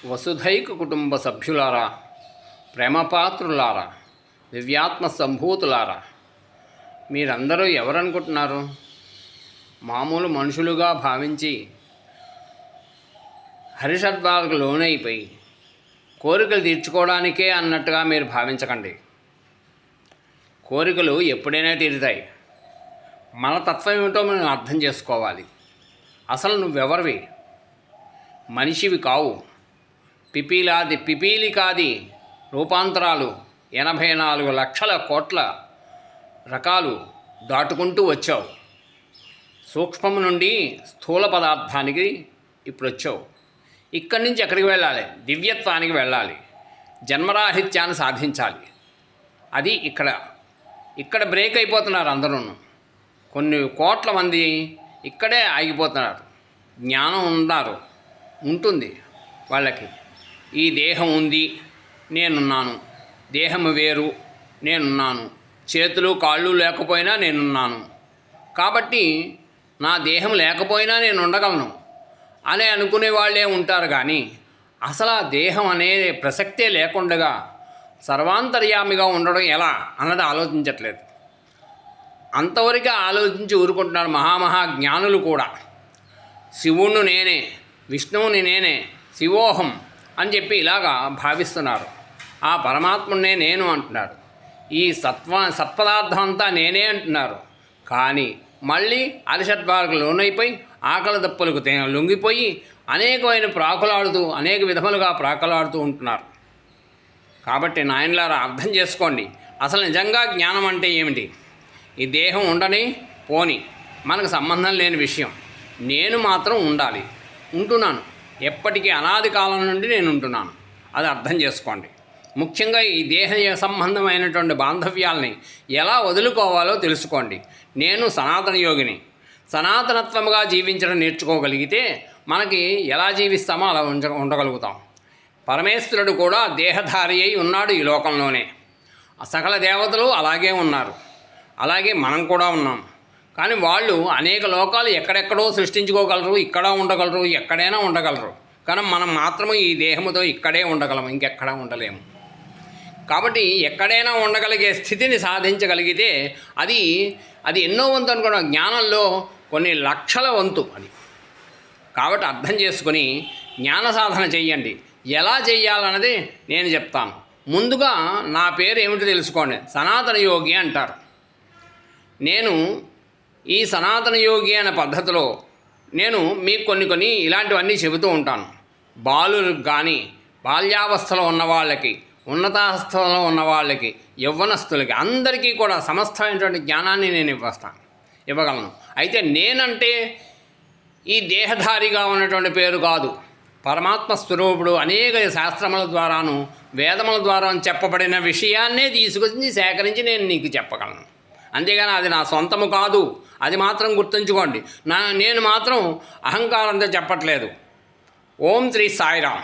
వసుధైక కుటుంబ సభ్యులారా, ప్రేమపాత్రులారా, దివ్యాత్మ సంభూతులారా, మీరందరూ ఎవరనుకుంటున్నారు? మామూలు మనుషులుగా భావించి హరిషద్వాలకు లోనైపోయి కోరికలు తీర్చుకోవడానికే అన్నట్టుగా మీరు భావించకండి. కోరికలు ఎప్పుడైనా తీరుతాయి. మన తత్వం ఏమిటో మనం అర్థం చేసుకోవాలి. అసలు నువ్వెవరివి? మనిషివి కావు. పిపీలికాది రూపాంతరాలు 84 లక్షల కోట్ల రకాలు దాటుకుంటూ వచ్చావు. సూక్ష్మము నుండి స్థూల పదార్థానికి ఇప్పుడు వచ్చావు. ఇక్కడి నుంచి ఎక్కడికి వెళ్ళాలి? దివ్యత్వానికి వెళ్ళాలి. జన్మరాహిత్యాన్ని సాధించాలి. అది ఇక్కడ బ్రేక్ అయిపోతున్నారు అందరూ. కొన్ని కోట్ల మంది ఇక్కడే ఆగిపోతున్నారు. జ్ఞానం ఉంటుంది వాళ్ళకి. ఈ దేహం ఉంది, నేనున్నాను. దేహము వేరు, నేనున్నాను. చేతులు కాళ్ళు లేకపోయినా నేనున్నాను. కాబట్టి నా దేహం లేకపోయినా నేను ఉండగలను అని అనుకునే వాళ్ళే ఉంటారు. కానీ అసలు ఆ దేహం అనే ప్రసక్తే లేకుండా సర్వాంతర్యామిగా ఉండడం ఎలా అన్నది ఆలోచించట్లేదు. అంతవరకు ఆలోచించి ఊరుకుంటున్నారు మహాజ్ఞానులు కూడా. శివుణ్ణి నేనే, విష్ణువుని నేనే, శివోహం అని చెప్పి ఇలాగా భావిస్తున్నారు. ఆ పరమాత్మునే నేను అంటున్నారు. ఈ సత్పదార్థం అంతా నేనే అంటున్నారు. కానీ మళ్ళీ అరిషద్వారకు లోనైపోయి ఆకలి దప్పులకు లొంగిపోయి అనేక విధములుగా ప్రాకలాడుతూ ఉంటున్నారు. కాబట్టి నాయనలారా, అర్థం చేసుకోండి. అసలు నిజంగా జ్ఞానం అంటే ఏమిటి? ఈ దేహం ఉండని పోని మనకు సంబంధం లేని విషయం. నేను మాత్రం ఉంటున్నాను. ఎప్పటికీ అనాది కాలం నుండి నేను ఉంటున్నాను. అది అర్థం చేసుకోండి. ముఖ్యంగా ఈ దేహ సంబంధమైనటువంటి బాంధవ్యాలని ఎలా వదులుకోవాలో తెలుసుకోండి. నేను సనాతన యోగిని. సనాతనత్వముగా జీవించడం నేర్చుకోగలిగితే మనకి ఎలా జీవిస్తామో అలా ఉండగలుగుతాం. పరమేశ్వరుడు కూడా దేహధారి అయి ఉన్నాడు ఈ లోకంలోనే. సకల దేవతలు అలాగే ఉన్నారు. అలాగే మనం కూడా ఉన్నాం. కానీ వాళ్ళు అనేక లోకాలు ఎక్కడెక్కడో సృష్టించుకోగలరు, ఇక్కడ ఉండగలరు, ఎక్కడైనా ఉండగలరు. కానీ మనం మాత్రము ఈ దేహముతో ఇక్కడే ఉండగలము, ఇంకెక్కడా ఉండలేము. కాబట్టి ఎక్కడైనా ఉండగలిగే స్థితిని సాధించగలిగితే అది ఎన్నో వంతు అనుకున్న జ్ఞానంలో కొన్ని లక్షల వంతు అది. కాబట్టి అర్థం చేసుకుని జ్ఞాన సాధన చెయ్యండి. ఎలా చెయ్యాలన్నది నేను చెప్తాను. ముందుగా నా పేరు ఏమిటో తెలుసుకోండి. సనాతన యోగి అంటారు. నేను ఈ సనాతన యోగి అనే పద్ధతిలో నేను మీకు కొన్ని ఇలాంటివన్నీ చెబుతూ ఉంటాను. బాలులకు కానీ, బాల్యావస్థలో ఉన్న వాళ్ళకి, ఉన్నతావస్థలో ఉన్న వాళ్ళకి, యవ్వనస్తులకి, అందరికీ కూడా సమస్తమైనటువంటి జ్ఞానాన్ని నేను ఇవ్వగలను. అయితే నేనంటే ఈ దేహధారిగా ఉన్నటువంటి పేరు కాదు. పరమాత్మ స్వరూపుడు అనేక శాస్త్రముల ద్వారాను, వేదముల ద్వారా చెప్పబడిన విషయాన్నే తీసుకొచ్చి సేకరించి నేను నీకు చెప్పగలను. అంతేగాని అది నా సొంతము కాదు. అది మాత్రం గుర్తుంచుకోండి. నేను మాత్రం అహంకారంతో చెప్పట్లేదు. ఓం శ్రీ సాయిరామ్.